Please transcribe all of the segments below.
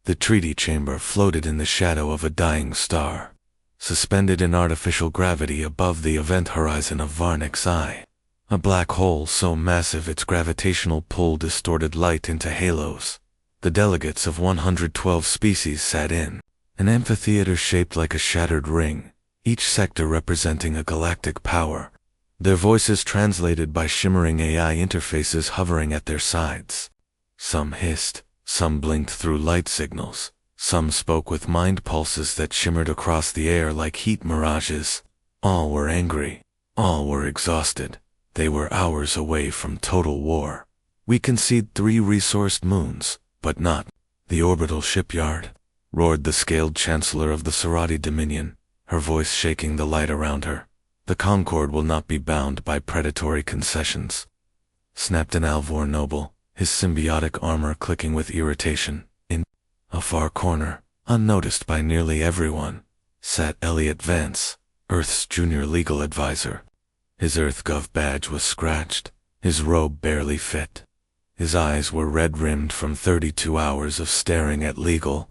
The treaty chamber floated in the shadow of a dying star, suspended in artificial gravity above the event horizon of Varnic's eye. A black hole so massive its gravitational pull distorted light into halos. The delegates of 112 species sat in an amphitheater shaped like a shattered ring, each sector representing a galactic power, their voices translated by shimmering AI interfaces hovering at their sides. Some hissed, some blinked through light signals, some spoke with mind pulses that shimmered across the air like heat mirages. All were angry, all were exhausted. They were hours away from total war. "We concede 3 resourced moons, but not the orbital shipyard," roared the scaled chancellor of the Serati Dominion, her voice shaking the light around her. "The Concord will not be bound by predatory concessions," snapped an Alvor noble, his symbiotic armor clicking with irritation. In a far corner, unnoticed by nearly everyone, sat Elliot Vance, Earth's junior legal advisor. His EarthGov badge was scratched, his robe barely fit. His eyes were red-rimmed from 32 hours of staring at legal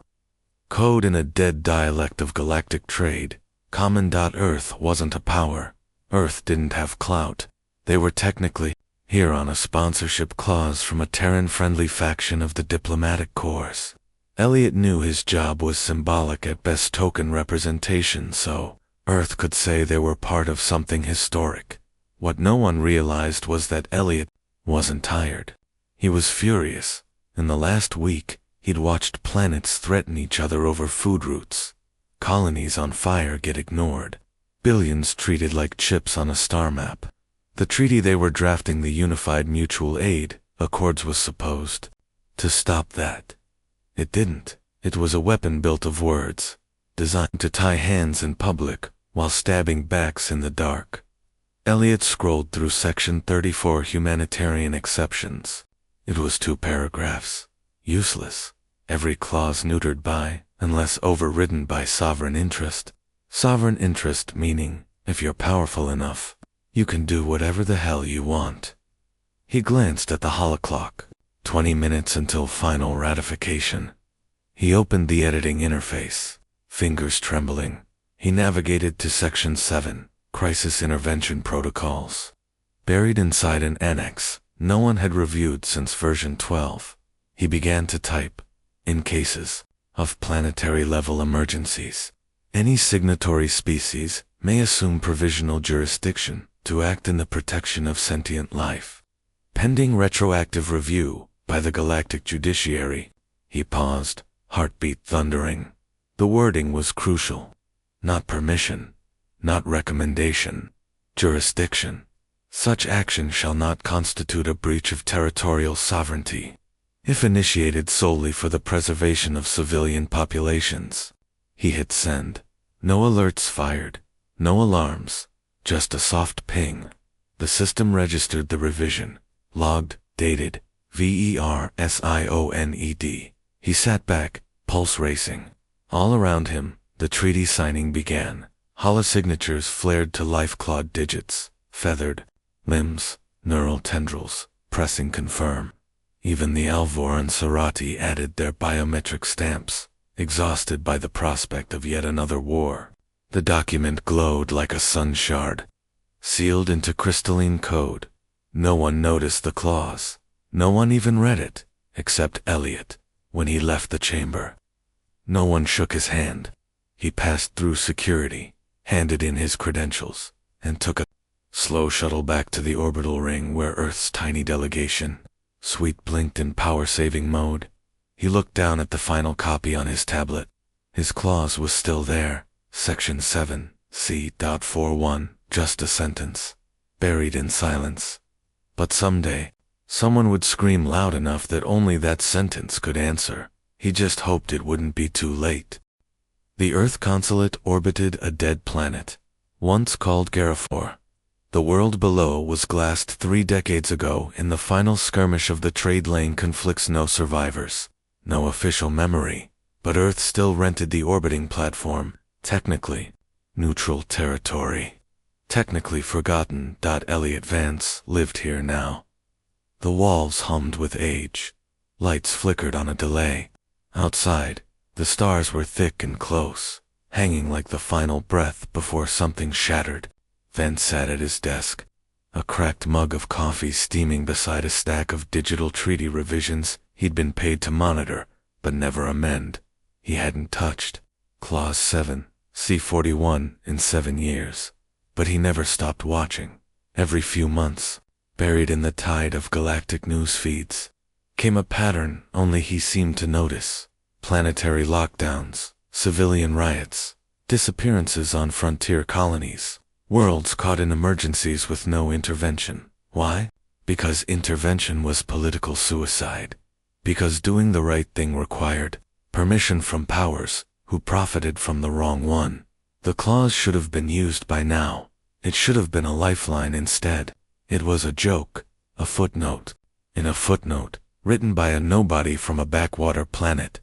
code in a dead dialect of galactic trade. Earth wasn't a power. Earth didn't have clout. They were technically here on a sponsorship clause from a Terran-friendly faction of the diplomatic corps. Elliot knew his job was symbolic at best token representation, so Earth could say they were part of something historic. What no one realized was that Elliot wasn't tired. He was furious. In the last week, he'd watched planets threaten each other over food routes. Colonies on fire get ignored. Billions treated like chips on a star map. The treaty they were drafting, the Unified Mutual Aid Accords, was supposed to stop that. It didn't. It was a weapon built of words, designed to tie hands in public while stabbing backs in the dark. Elliot scrolled through Section 34 humanitarian exceptions. It was 2 paragraphs. Useless. Every clause neutered by, unless overridden by, sovereign interest. Sovereign interest meaning, if you're powerful enough, you can do whatever the hell you want. He glanced at the holoclock. 20 minutes until final ratification. He opened the editing interface, fingers trembling. He navigated to Section 7, Crisis Intervention Protocols. Buried inside an annex no one had reviewed since version 12. He began to type, "In cases of planetary-level emergencies, any signatory species may assume provisional jurisdiction to act in the protection of sentient life. Pending retroactive review by the Galactic Judiciary." He paused, heartbeat thundering. The wording was crucial. Not permission, not recommendation, jurisdiction. Such action shall not constitute a breach of territorial sovereignty, if initiated solely for the preservation of civilian populations. He hit send. No alerts fired, no alarms, just a soft ping. The system registered the revision, logged, dated, VERSIONED. He sat back, pulse racing. All around him, the treaty signing began. Holosignatures flared to life-clawed digits, feathered limbs, neural tendrils, pressing confirm. Even the Alvor and Serati added their biometric stamps, exhausted by the prospect of yet another war. The document glowed like a sun shard, sealed into crystalline code. No one noticed the clause. No one even read it, except Elliot, when he left the chamber. No one shook his hand. He passed through security, handed in his credentials, and took a slow shuttle back to the orbital ring where Earth's tiny delegation, Sweet, blinked in power-saving mode. He looked down at the final copy on his tablet. His clause was still there, Section 7, C.41, just a sentence, buried in silence. But someday, someone would scream loud enough that only that sentence could answer. He just hoped it wouldn't be too late. The Earth consulate orbited a dead planet, once called Garafor. The world below was glassed 3 decades ago in the final skirmish of the trade lane conflicts. No survivors, no official memory, but Earth still rented the orbiting platform, technically neutral territory. Technically forgotten. Elliot Vance lived here now. The walls hummed with age. Lights flickered on a delay. Outside, the stars were thick and close, hanging like the final breath before something shattered. Vance sat at his desk, a cracked mug of coffee steaming beside a stack of digital treaty revisions he'd been paid to monitor, but never amend. He hadn't touched Clause 7, C-41 in 7 years. But he never stopped watching. Every few months, buried in the tide of galactic news feeds, came a pattern only he seemed to notice. Planetary lockdowns, civilian riots, disappearances on frontier colonies, worlds caught in emergencies with no intervention. Why? Because intervention was political suicide. Because doing the right thing required permission from powers who profited from the wrong one. The clause should have been used by now. It should have been a lifeline instead. It was a joke, a footnote. In a footnote, written by a nobody from a backwater planet.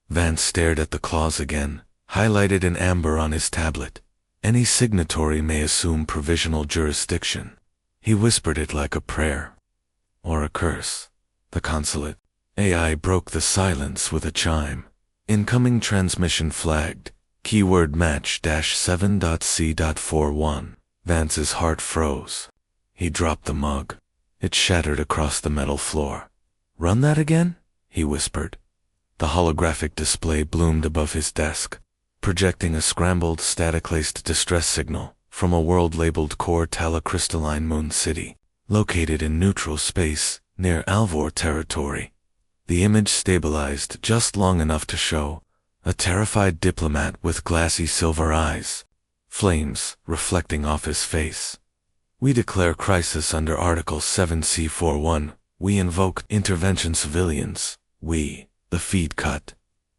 Vance stared at the clause again, highlighted in amber on his tablet. Any signatory may assume provisional jurisdiction. He whispered it like a prayer. Or a curse. The consulate. AI broke the silence with a chime. Incoming transmission flagged. Keyword match -7.c.41. Vance's heart froze. He dropped the mug. It shattered across the metal floor. Run that again? He whispered. The holographic display bloomed above his desk, projecting a scrambled, static-laced distress signal from a world labeled Core Talacrystalline Moon City, located in neutral space near Alvor territory. The image stabilized just long enough to show a terrified diplomat with glassy silver eyes, flames reflecting off his face. We declare crisis under Article 7C41. We invoke intervention civilians. The feed cut.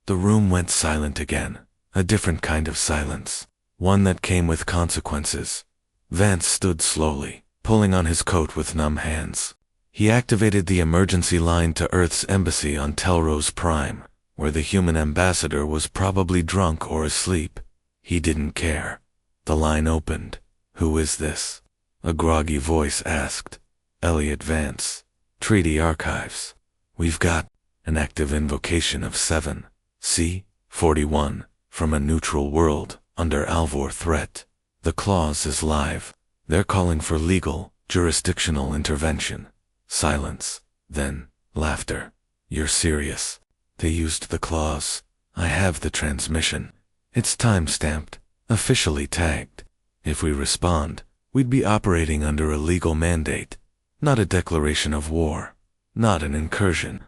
The room went silent again. A different kind of silence. One that came with consequences. Vance stood slowly, pulling on his coat with numb hands. He activated the emergency line to Earth's embassy on Telrose Prime, where the human ambassador was probably drunk or asleep. He didn't care. The line opened. Who is this? A groggy voice asked. Elliot Vance. Treaty Archives. We've got an active invocation of 7C-41 from a neutral world under Alvor threat. The clause is live. They're calling for legal, jurisdictional intervention. Silence. Then, laughter. You're serious. They used the clause. I have the transmission. It's time-stamped, officially tagged. If we respond, we'd be operating under a legal mandate, not a declaration of war, not an incursion.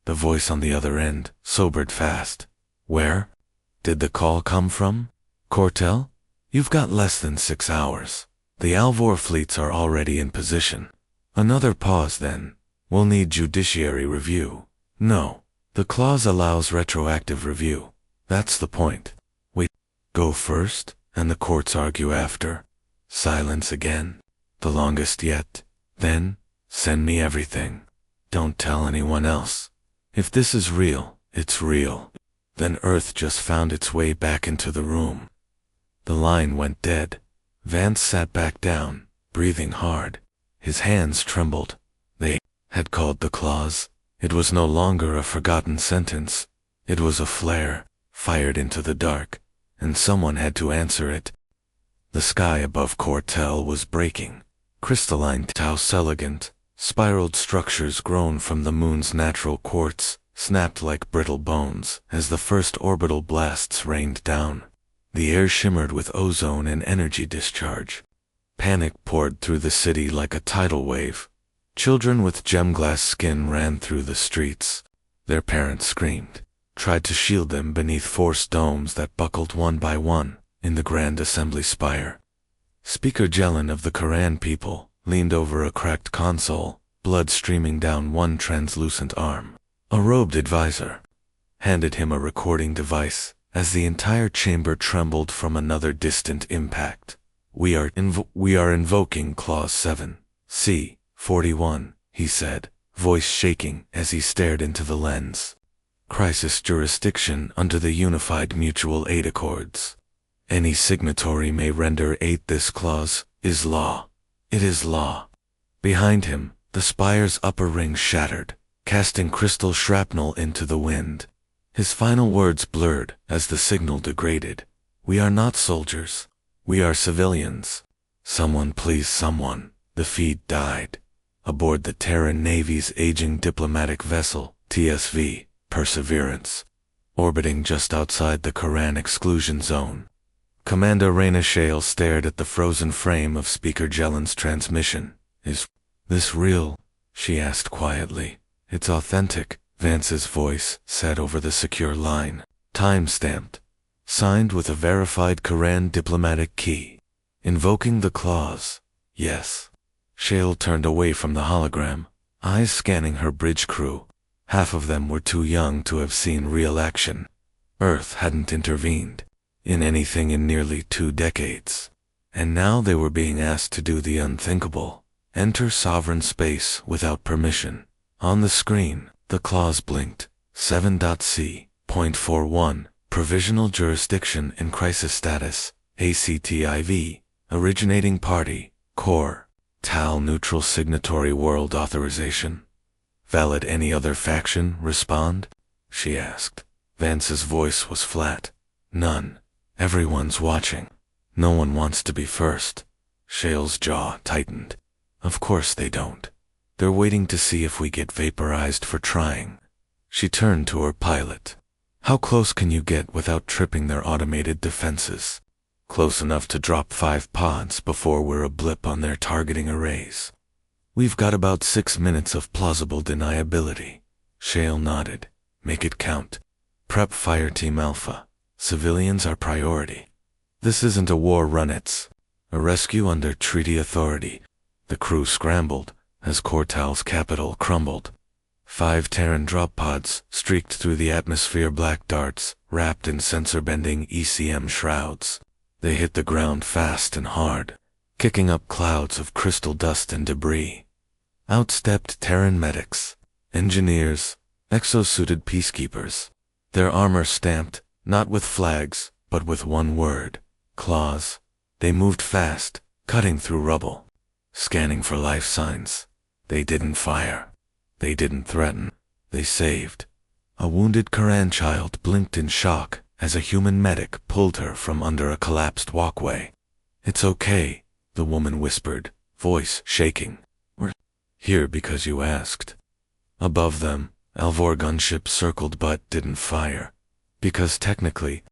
The voice on the other end sobered fast. Where did the call come from? Cortel? You've got less than 6 hours. The Alvor fleets are already in position. Another pause then. We'll need judiciary review. No. The clause allows retroactive review. That's the point. Wait. Go first, and the courts argue after. Silence again. The longest yet. Then, send me everything. Don't tell anyone else. If this is real, it's real. Then Earth just found its way back into the room. The line went dead. Vance sat back down, breathing hard. His hands trembled. They had called the clause. It was no longer a forgotten sentence. It was a flare, fired into the dark, and someone had to answer it. The sky above Cortel was breaking. Crystalline Tau Seligant, spiraled structures grown from the moon's natural quartz, snapped like brittle bones as the first orbital blasts rained down. The air shimmered with ozone and energy discharge. Panic poured through the city like a tidal wave. Children with gem-glass skin ran through the streets. Their parents screamed, tried to shield them beneath forced domes that buckled one by one in the Grand Assembly spire. Speaker Jelen of the Koran people leaned over a cracked console, blood streaming down one translucent arm. A robed advisor handed him a recording device as the entire chamber trembled from another distant impact. We are invoking Clause 7C-41, he said, voice shaking as he stared into the lens. Crisis jurisdiction under the Unified Mutual Aid Accords. Any signatory may render aid. This clause is law. It is law. Behind him, the spire's upper ring shattered, casting crystal shrapnel into the wind. His final words blurred as the signal degraded. We are not soldiers. We are civilians. Someone, please, someone. The feed died. Aboard the Terran Navy's aging diplomatic vessel, TSV, Perseverance, orbiting just outside the Koran exclusion zone. Commander Raina Shale stared at the frozen frame of Speaker Jellen's transmission. Is this real? She asked quietly. It's authentic, Vance's voice said over the secure line. Time-stamped. Signed with a verified Koran diplomatic key. Invoking the clause. Yes. Shale turned away from the hologram, eyes scanning her bridge crew. Half of them were too young to have seen real action. Earth hadn't intervened in anything in nearly 2 decades. And now they were being asked to do the unthinkable. Enter sovereign space without permission. On the screen, the clause blinked. 7.c.41 Provisional Jurisdiction in Crisis Status, ACTIV, Originating Party, Core, TAL Neutral Signatory World Authorization. Valid any other faction respond? She asked. Vance's voice was flat. None. Everyone's watching. No one wants to be first. Shale's jaw tightened. Of course they don't. They're waiting to see if we get vaporized for trying. She turned to her pilot. How close can you get without tripping their automated defenses? Close enough to drop 5 pods before we're a blip on their targeting arrays. We've got about 6 minutes of plausible deniability. Shale nodded. Make it count. Prep Fireteam Alpha. Civilians are priority. This isn't a war run, it's a rescue under treaty authority. The crew scrambled as Cortal's capital crumbled. 5 Terran drop pods streaked through the atmosphere, black darts wrapped in sensor-bending ECM shrouds. They hit the ground fast and hard, kicking up clouds of crystal dust and debris. Out stepped Terran medics, engineers, exosuited peacekeepers. Their armor stamped, not with flags, but with one word, claws. They moved fast, cutting through rubble, scanning for life signs. They didn't fire. They didn't threaten. They saved. A wounded Koran child blinked in shock as a human medic pulled her from under a collapsed walkway. It's okay, the woman whispered, voice shaking. We're here because you asked. Above them, Alvor gunships circled but didn't fire. Because technically,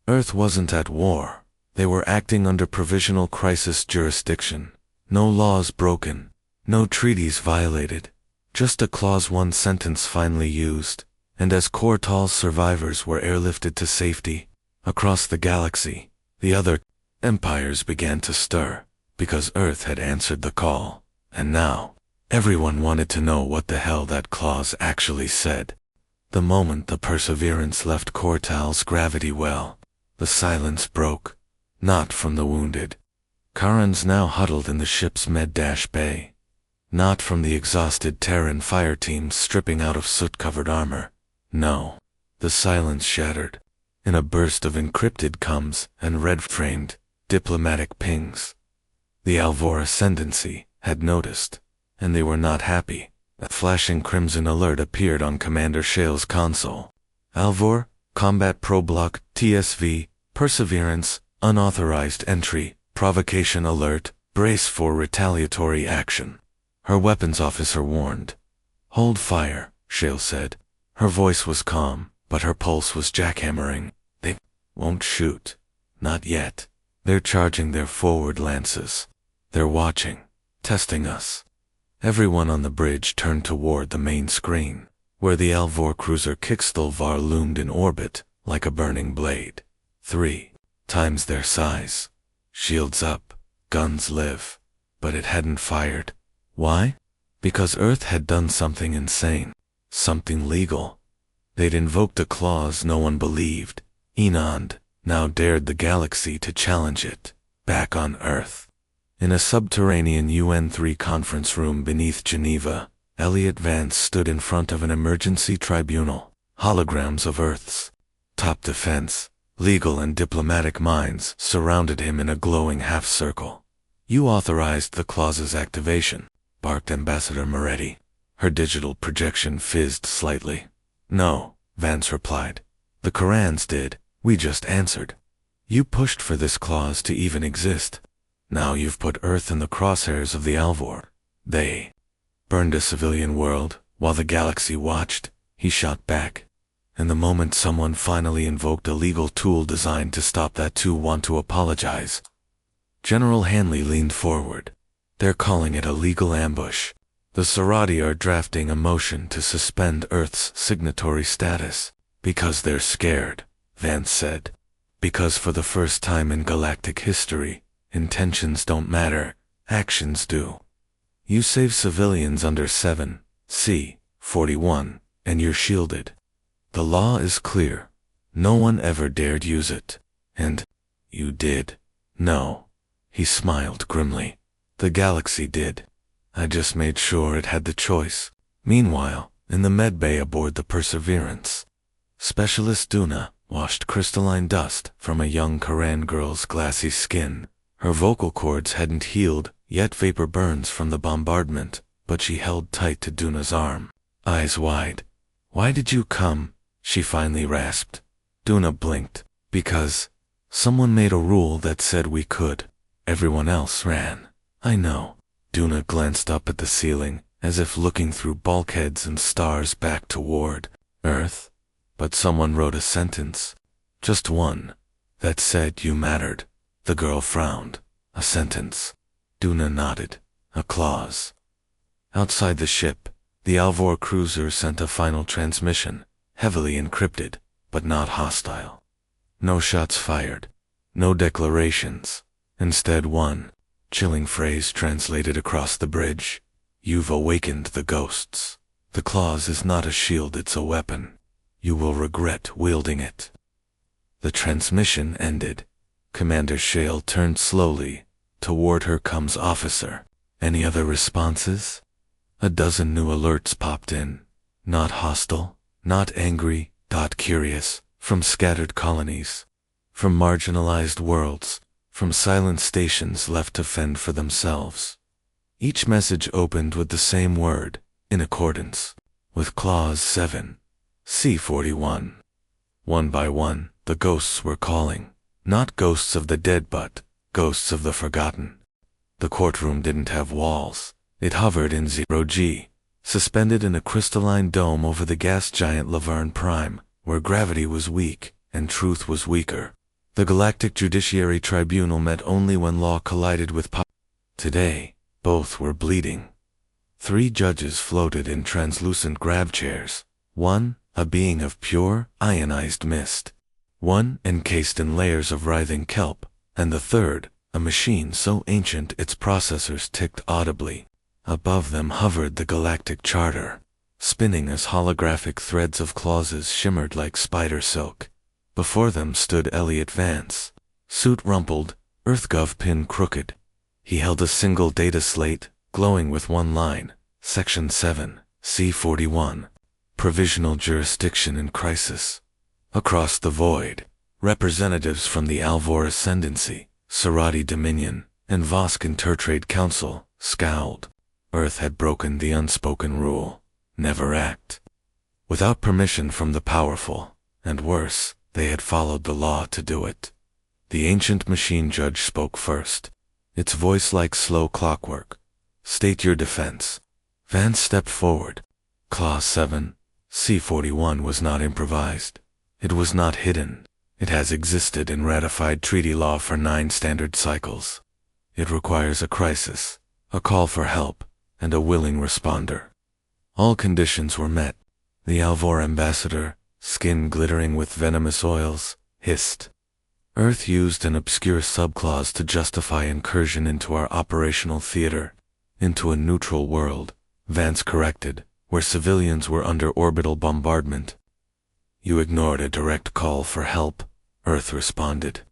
Earth wasn't at war. They were acting under provisional crisis jurisdiction. No laws broken. No treaties violated. Just a Clause 1 sentence finally used. And as Cortal's survivors were airlifted to safety, across the galaxy, the other empires began to stir, because Earth had answered the call. And now, everyone wanted to know what the hell that clause actually said. The moment the Perseverance left Cortal's gravity well, the silence broke. Not from the wounded. Karans now huddled in the ship's med-bay. Not from the exhausted Terran fire teams stripping out of soot-covered armor. No. The silence shattered. In a burst of encrypted comms and red-framed, diplomatic pings. The Alvor Ascendancy had noticed, and they were not happy. A flashing crimson alert appeared on Commander Shale's console. Alvor, Combat Problock, TSV, Perseverance, Unauthorized Entry, Provocation Alert, Brace for Retaliatory Action. Her weapons officer warned. Hold fire, Shale said. Her voice was calm, but her pulse was jackhammering. They won't shoot. Not yet. They're charging their forward lances. They're watching. Testing us. Everyone on the bridge turned toward the main screen, where the Alvor cruiser Kixthalvar loomed in orbit, like a burning blade. 3 times their size. Shields up. Guns live. But it hadn't fired. Why? Because Earth had done something insane. Something legal. They'd invoked a clause no one believed. Enond now dared the galaxy to challenge it. Back on Earth. In a subterranean UN-3 conference room beneath Geneva, Elliot Vance stood in front of an emergency tribunal. Holograms of Earth's top defense, legal and diplomatic minds surrounded him in a glowing half-circle. You authorized the clause's activation, barked Ambassador Moretti. Her digital projection fizzed slightly. No, Vance replied. The Korans did, we just answered. You pushed for this clause to even exist. Now you've put Earth in the crosshairs of the Alvor. They burned a civilian world, while the galaxy watched, he shot back. And the moment someone finally invoked a legal tool designed to stop that too want to apologize. General Hanley leaned forward. They're calling it a legal ambush. The Serati are drafting a motion to suspend Earth's signatory status. Because they're scared, Vance said. Because for the first time in galactic history, intentions don't matter, actions do. You save civilians under 7C-41, and you're shielded. The law is clear. No one ever dared use it. And you did. No. He smiled grimly. The galaxy did. I just made sure it had the choice. Meanwhile, in the medbay aboard the Perseverance, Specialist Duna washed crystalline dust from a young Koran girl's glassy skin. Her vocal cords hadn't healed, yet vapor burns from the bombardment, but she held tight to Duna's arm, eyes wide. Why did you come? She finally rasped. Duna blinked. Because someone made a rule that said we could. Everyone else ran. I know. Duna glanced up at the ceiling, as if looking through bulkheads and stars back toward Earth. But someone wrote a sentence. Just one. That said you mattered. The girl frowned. A sentence. Duna nodded. A clause. Outside the ship, the Alvor cruiser sent a final transmission, heavily encrypted, but not hostile. No shots fired. No declarations. Instead one chilling phrase translated across the bridge. You've awakened the ghosts. The clause is not a shield, it's a weapon. You will regret wielding it. The transmission ended. Commander Shale turned slowly. Toward her comes Officer. Any other responses? A dozen new alerts popped in. Not hostile, not angry, not curious, from scattered colonies, from marginalized worlds, from silent stations left to fend for themselves. Each message opened with the same word, in accordance with Clause 7C-41. One by one, the ghosts were calling. Not ghosts of the dead but ghosts of the forgotten. The courtroom didn't have walls. It hovered in 0G, suspended in a crystalline dome over the gas giant Laverne Prime, where gravity was weak and truth was weaker. The Galactic Judiciary Tribunal met only when law collided with power. Today, both were bleeding. 3 judges floated in translucent grab chairs. One, a being of pure, ionized mist. One, encased in layers of writhing kelp. And the third, a machine so ancient its processors ticked audibly. Above them hovered the Galactic Charter, spinning as holographic threads of clauses shimmered like spider silk. Before them stood Elliot Vance, suit rumpled, EarthGov pin crooked. He held a single data slate, glowing with one line, Section 7, C-41, Provisional Jurisdiction in Crisis. Across the void, representatives from the Alvor Ascendancy, Serati Dominion, and Vosk Intertrade Council scowled. Earth had broken the unspoken rule, never act. Without permission from the powerful, and worse, they had followed the law to do it. The ancient machine judge spoke first, its voice like slow clockwork. State your defense. Vance stepped forward. Clause 7, C-41 was not improvised. It was not hidden. It has existed in ratified treaty law for 9 standard cycles. It requires a crisis, a call for help, and a willing responder. All conditions were met. The Alvor ambassador, skin glittering with venomous oils, hissed. Earth used an obscure subclause to justify incursion into our operational theater, into a neutral world, Vance corrected, where civilians were under orbital bombardment. You ignored a direct call for help, Earth responded.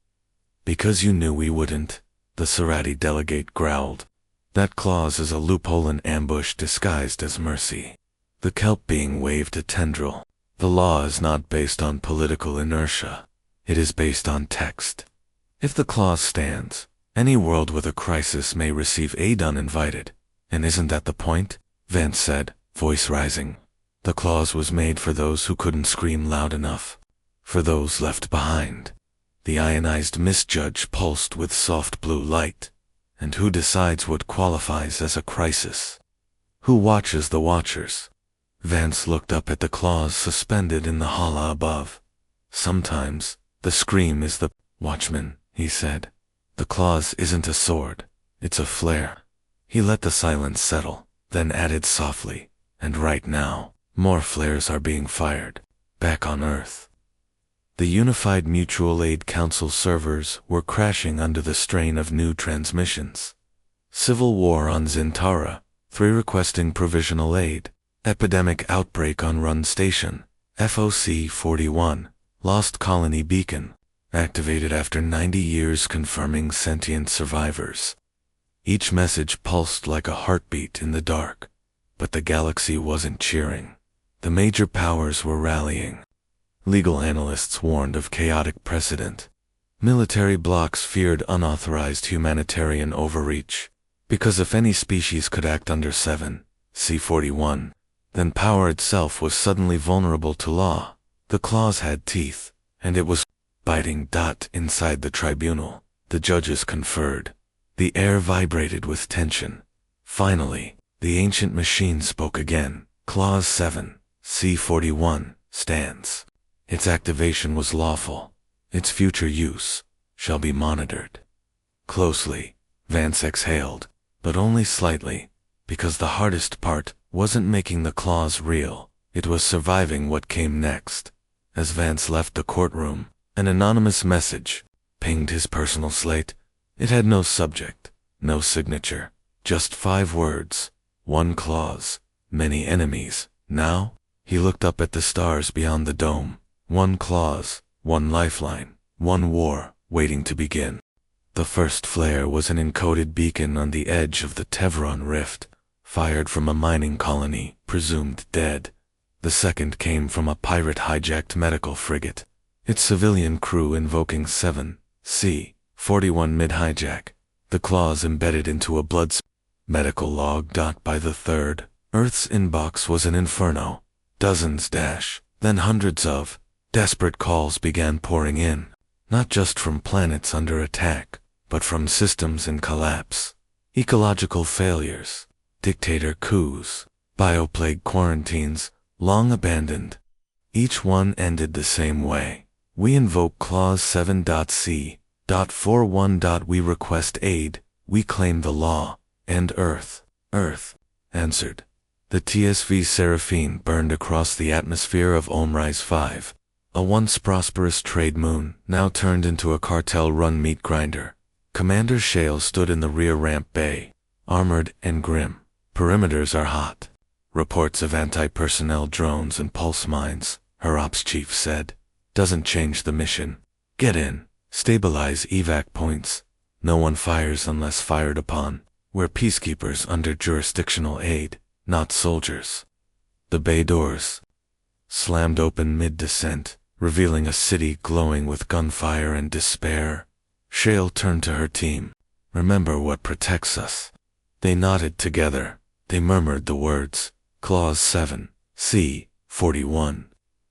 Because you knew we wouldn't, the Serati delegate growled. That clause is a loophole in ambush disguised as mercy. The kelp being waved a tendril. The law is not based on political inertia. It is based on text. If the clause stands, any world with a crisis may receive aid uninvited. And isn't that the point? Vance said, voice rising. The clause was made for those who couldn't scream loud enough. For those left behind. The ionized misjudge pulsed with soft blue light. And who decides what qualifies as a crisis? Who watches the watchers? Vance looked up at the claws suspended in the holla above. Sometimes, the scream is the watchman, he said. The claws isn't a sword, it's a flare. He let the silence settle, then added softly, and right now, more flares are being fired, back on Earth. The Unified Mutual Aid Council servers were crashing under the strain of new transmissions. Civil war on Zintara, 3 requesting provisional aid. Epidemic outbreak on Run Station, FOC 41, Lost Colony Beacon, activated after 90 years confirming sentient survivors. Each message pulsed like a heartbeat in the dark, but the galaxy wasn't cheering. The major powers were rallying. Legal analysts warned of chaotic precedent. Military blocs feared unauthorized humanitarian overreach, because if any species could act under 7C41, then power itself was suddenly vulnerable to law. The claws had teeth, and it was biting. Inside the tribunal, the judges conferred. The air vibrated with tension. Finally, the ancient machine spoke again. Clause 7C41 stands. Its activation was lawful. Its future use shall be monitored. Closely, Vance exhaled, but only slightly, because the hardest part wasn't making the claws real, it was surviving what came next. As Vance left the courtroom, an anonymous message pinged his personal slate. It had no subject, no signature, just 5 words, 1 clause, many enemies. Now, he looked up at the stars beyond the dome. 1 clause, 1 lifeline, 1 war, waiting to begin. The first flare was an encoded beacon on the edge of the Tevron Rift, fired from a mining colony, presumed dead. The second came from a pirate-hijacked medical frigate, its civilian crew invoking 7C41 mid-hijack, the claws embedded into a blood medical log. By the third, Earth's inbox was an inferno. Dozens, then hundreds of desperate calls began pouring in, not just from planets under attack, but from systems in collapse. Ecological failures, dictator coups, bioplague quarantines, long abandoned. Each one ended the same way. We invoke Clause 7.C.41. We request aid, we claim the law, and Earth answered. The TSV Seraphine burned across the atmosphere of Omrise 5, a once prosperous trade moon, now turned into a cartel-run meat grinder. Commander Shale stood in the rear ramp bay, armored and grim. Perimeters are hot. Reports of anti-personnel drones and pulse mines, her ops chief said. Doesn't change the mission. Get in. Stabilize evac points. No one fires unless fired upon. We're peacekeepers under jurisdictional aid, not soldiers. The bay doors slammed open mid-descent, revealing a city glowing with gunfire and despair. Shale turned to her team. Remember what protects us. They nodded together. They murmured the words, Clause 7C41.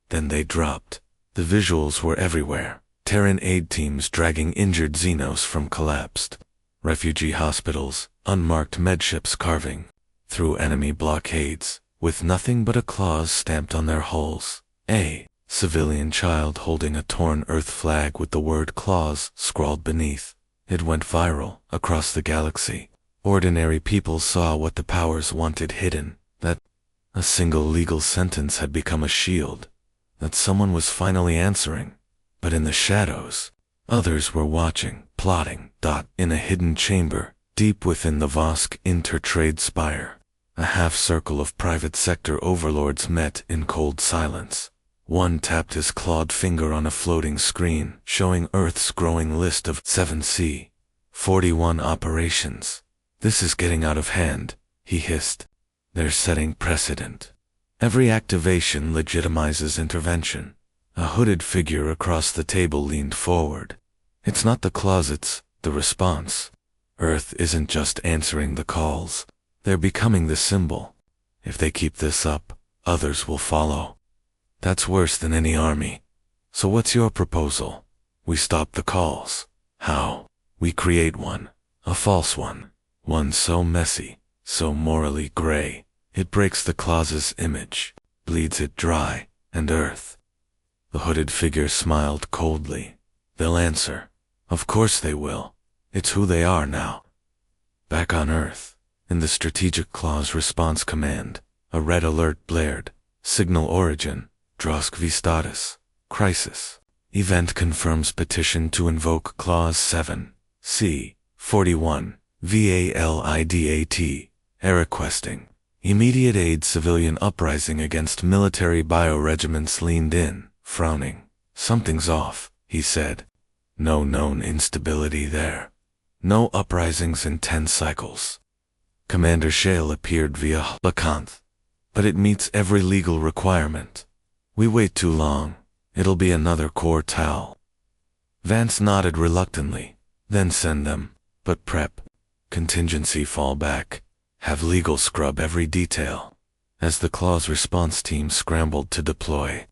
Then they dropped. The visuals were everywhere. Terran aid teams dragging injured Xenos from collapsed refugee hospitals, unmarked medships carving through enemy blockades, with nothing but a clause stamped on their hulls. A civilian child holding a torn Earth flag with the word clause scrawled beneath. It went viral across the galaxy. Ordinary people saw what the powers wanted hidden, that a single legal sentence had become a shield, that someone was finally answering. But in the shadows, others were watching, plotting. In a hidden chamber, deep within the Vosk Intertrade Spire, a half-circle of private sector overlords met in cold silence. One tapped his clawed finger on a floating screen, showing Earth's growing list of 7C41 operations. This is getting out of hand, he hissed. They're setting precedent. Every activation legitimizes intervention. A hooded figure across the table leaned forward. It's not the closets, the response. Earth isn't just answering the calls. They're becoming the symbol. If they keep this up, others will follow. That's worse than any army. So what's your proposal? We stop the calls. How? We create one. A false one. One so messy, so morally gray, it breaks the claw's image, bleeds it dry, and earth. The hooded figure smiled coldly. They'll answer. Of course they will. It's who they are now. Back on Earth, in the Strategic Clause Response Command, a red alert blared. Signal origin, Drosk V status, crisis. Event confirms petition to invoke Clause 7, C, 41, VALIDAT, air requesting. Immediate aid. Civilian uprising against military bioregiments leaned in, frowning. Something's off, he said. No known instability there. No uprisings in 10 cycles. Commander Shale appeared via holocanth. But it meets every legal requirement. We wait too long. It'll be another quartal. Vance nodded reluctantly. Then send them. But prep. Contingency fallback. Have legal scrub every detail. As the Claw's response team scrambled to deploy,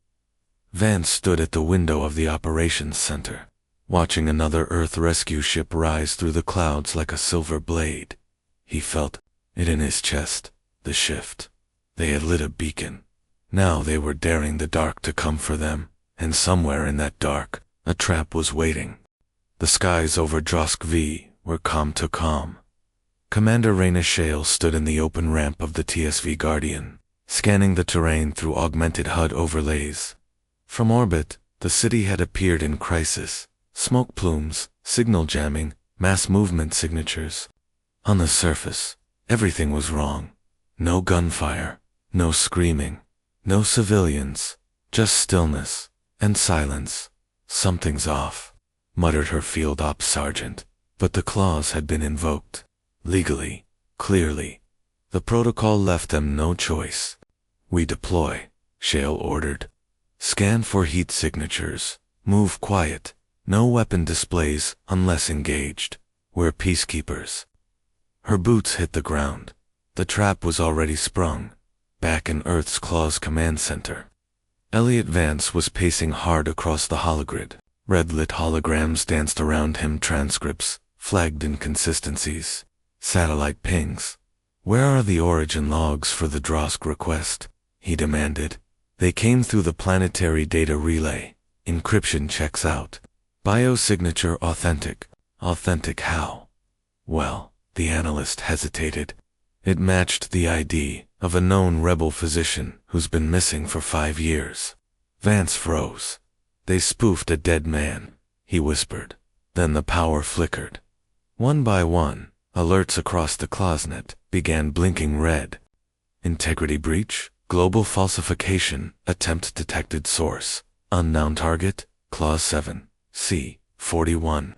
Vance stood at the window of the operations center, watching another Earth rescue ship rise through the clouds like a silver blade. He felt it in his chest, the shift. They had lit a beacon. Now they were daring the dark to come for them, and somewhere in that dark, a trap was waiting. The skies over Drosk V were calm to calm. Commander Reyna Shale stood in the open ramp of the TSV Guardian, scanning the terrain through augmented HUD overlays. From orbit, the city had appeared in crisis. Smoke plumes, signal jamming, mass movement signatures. On the surface, everything was wrong. No gunfire, no screaming, no civilians, just stillness and silence. Something's off, muttered her field ops sergeant. But the clause had been invoked. Legally, clearly. The protocol left them no choice. We deploy, Shale ordered. Scan for heat signatures. Move quiet. No weapon displays unless engaged. We're peacekeepers. Her boots hit the ground. The trap was already sprung, back in Earth's Claw's command center. Elliot Vance was pacing hard across the hologrid. Red-lit holograms danced around him. Transcripts, flagged inconsistencies. Satellite pings. Where are the origin logs for the Drosk request? He demanded. They came through the planetary data relay. Encryption checks out. Biosignature authentic. Authentic how? Well, the analyst hesitated. It matched the ID of a known rebel physician who's been missing for 5 years. Vance froze. They spoofed a dead man, he whispered. Then the power flickered. One by one, alerts across the Clawsnet began blinking red. Integrity breach, global falsification, attempt detected source, unknown target, Clause 7, C, 41.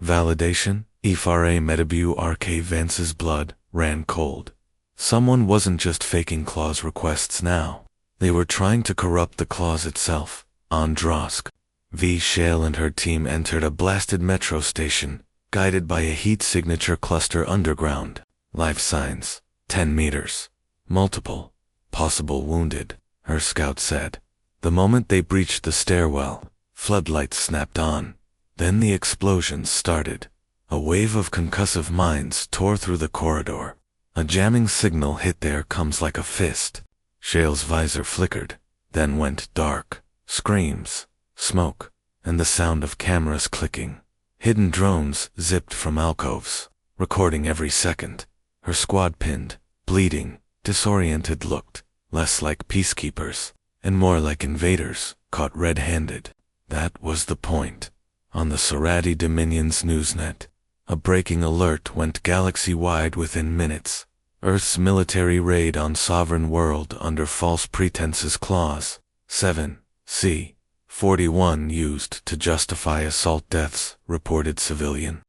Validation, Ifare Metabu RK. Vance's blood ran cold. Someone wasn't just faking Claw's requests now. They were trying to corrupt the Claws itself. On Drosk, V. Shale and her team entered a blasted metro station, guided by a heat signature cluster underground. Life signs, 10 meters. Multiple, possible wounded, her scout said. The moment they breached the stairwell, floodlights snapped on. Then the explosions started. A wave of concussive mines tore through the corridor. A jamming signal hit. There comes like a fist. Shale's visor flickered, then went dark. Screams, smoke, and the sound of cameras clicking. Hidden drones zipped from alcoves, recording every second. Her squad pinned, bleeding, disoriented looked, less like peacekeepers, and more like invaders, caught red-handed. That was the point. On the Serati Dominion's Newsnet, a breaking alert went galaxy-wide within minutes. Earth's military raid on sovereign world under false pretenses. Clause 7, C, 41 used to justify assault deaths, reported civilian.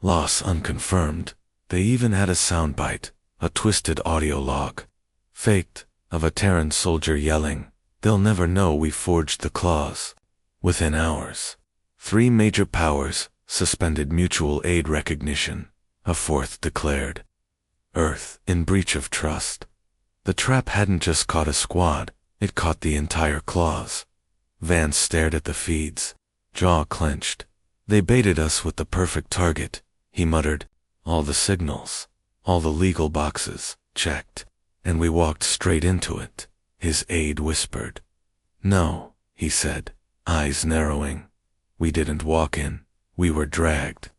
Loss unconfirmed. They even had a soundbite, a twisted audio log, faked, of a Terran soldier yelling, "They'll never know we forged the clause." Within hours, 3 major powers suspended mutual aid recognition. A 4th declared Earth in breach of trust. The trap hadn't just caught a squad, it caught the entire claws. Vance stared at the feeds, jaw clenched. They baited us with the perfect target, he muttered. All the signals, all the legal boxes, checked. And we walked straight into it, his aide whispered. No, he said, eyes narrowing. We didn't walk in, we were dragged.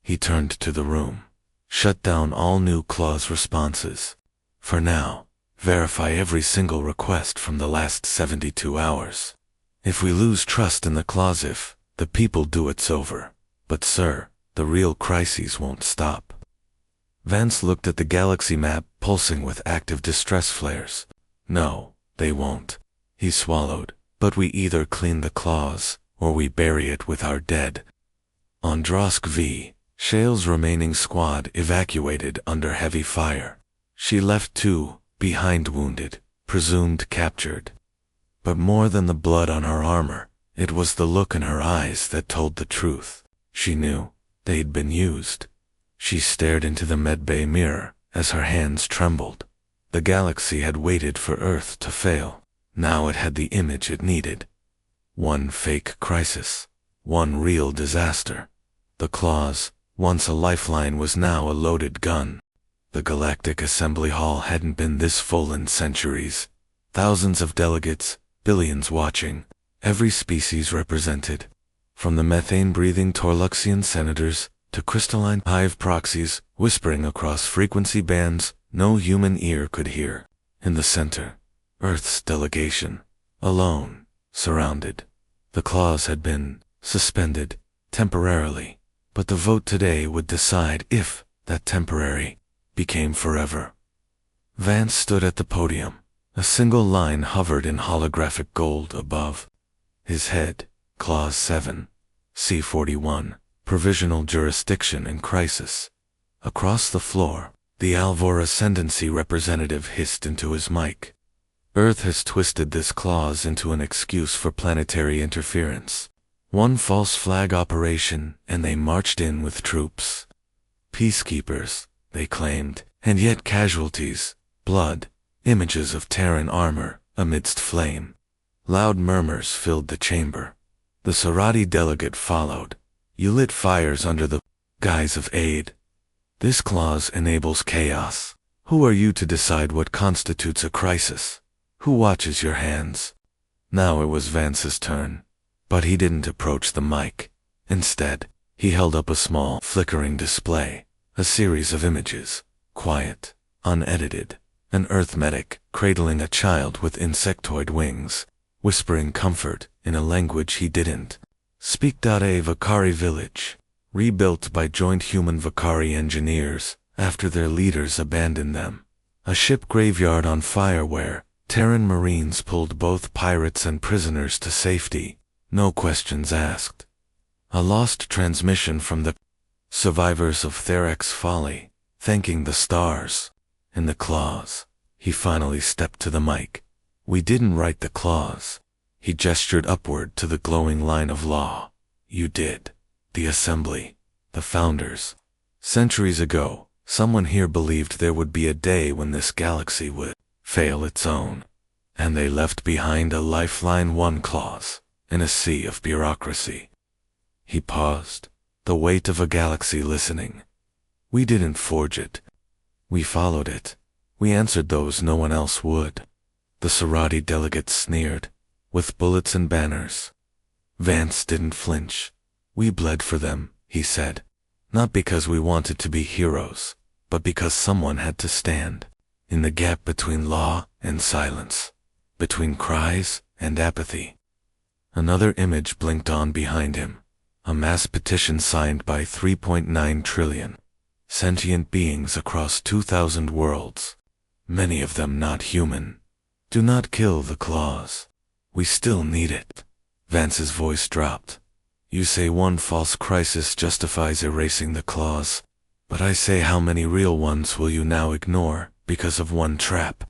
He turned to the room. Shut down all new clause responses. For now, verify every single request from the last 72 hours. If we lose trust in the clause, if the people do, it's over. But sir, the real crises won't stop. Vance looked at the galaxy map pulsing with active distress flares. No, they won't. He swallowed. But we either clean the clause, or we bury it with our dead. On Drosk V, Shale's remaining squad evacuated under heavy fire. She left 2 behind, wounded, presumed captured. But more than the blood on her armor, it was the look in her eyes that told the truth. She knew they'd been used. She stared into the medbay mirror as her hands trembled. The galaxy had waited for Earth to fail. Now it had the image it needed. One fake crisis. One real disaster. The claws, once a lifeline, was now a loaded gun. The Galactic Assembly Hall hadn't been this full in centuries. Thousands of delegates, billions watching, every species represented. From the methane-breathing Torluxian senators to crystalline hive proxies whispering across frequency bands no human ear could hear. In the center, Earth's delegation, alone, surrounded. The claws had been suspended temporarily, but the vote today would decide if that temporary became forever. Vance stood at the podium. A single line hovered in holographic gold above. His head, Clause 7, C-41, Provisional Jurisdiction in Crisis. Across the floor, the Alvor Ascendancy representative hissed into his mic. Earth has twisted this clause into an excuse for planetary interference. One false flag operation, and they marched in with troops. Peacekeepers, they claimed, and yet casualties, blood, images of Terran armor, amidst flame. Loud murmurs filled the chamber. The Sarati delegate followed. You lit fires under the guise of aid. This clause enables chaos. Who are you to decide what constitutes a crisis? Who watches your hands? Now it was Vance's turn. But he didn't approach the mic. Instead, he held up a small, flickering display. A series of images. Quiet. Unedited. An Earth medic, cradling a child with insectoid wings. Whispering comfort, in a language he didn't speak. A Vakari village. Rebuilt by joint human Vakari engineers, after their leaders abandoned them. A ship graveyard on fire where Terran Marines pulled both pirates and prisoners to safety. No questions asked. A lost transmission from the survivors of Therak's folly, thanking the stars. In the clause, he finally stepped to the mic. We didn't write the clause. He gestured upward to the glowing line of law. You did. The Assembly. The Founders. Centuries ago, someone here believed there would be a day when this galaxy would fail its own. And they left behind a Lifeline 1 clause, in a sea of bureaucracy. He paused, the weight of a galaxy listening. We didn't forge it. We followed it. We answered those no one else would. The Sarati delegates sneered, with bullets and banners. Vance didn't flinch. We bled for them, he said. Not because we wanted to be heroes, but because someone had to stand. In the gap between law and silence. Between cries and apathy. Another image blinked on behind him. A mass petition signed by 3.9 trillion. Sentient beings across 2,000 worlds. Many of them not human. Do not kill the clause. We still need it. Vance's voice dropped. You say one false crisis justifies erasing the clause, but I say how many real ones will you now ignore because of one trap?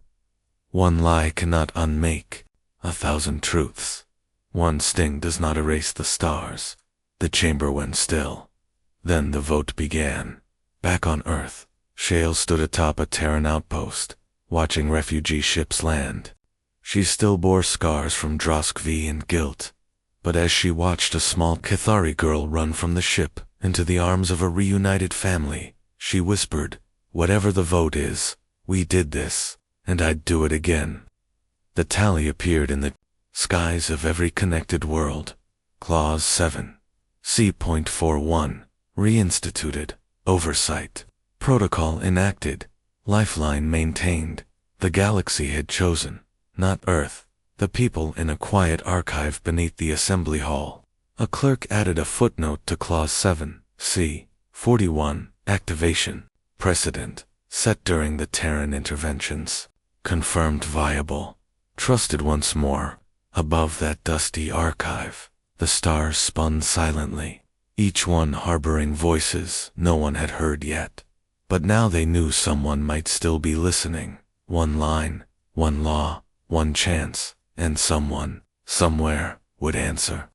One lie cannot unmake 1,000 truths. One sting does not erase the stars. The chamber went still. Then the vote began. Back on Earth, Shale stood atop a Terran outpost, watching refugee ships land. She still bore scars from Droskvi and guilt, but as she watched a small Cathari girl run from the ship into the arms of a reunited family, she whispered, "Whatever the vote is, we did this, and I'd do it again." The tally appeared in the skies of every connected world. Clause 7. C.41. Reinstituted. Oversight. Protocol enacted. Lifeline maintained. The galaxy had chosen, not Earth, the people in a quiet archive beneath the assembly hall. A clerk added a footnote to Clause 7. C.41. Activation. Precedent. Set during the Terran interventions. Confirmed viable. Trusted once more. Above that dusty archive, the stars spun silently, each one harboring voices no one had heard yet. But now they knew someone might still be listening. One line, one law, one chance, and someone, somewhere, would answer.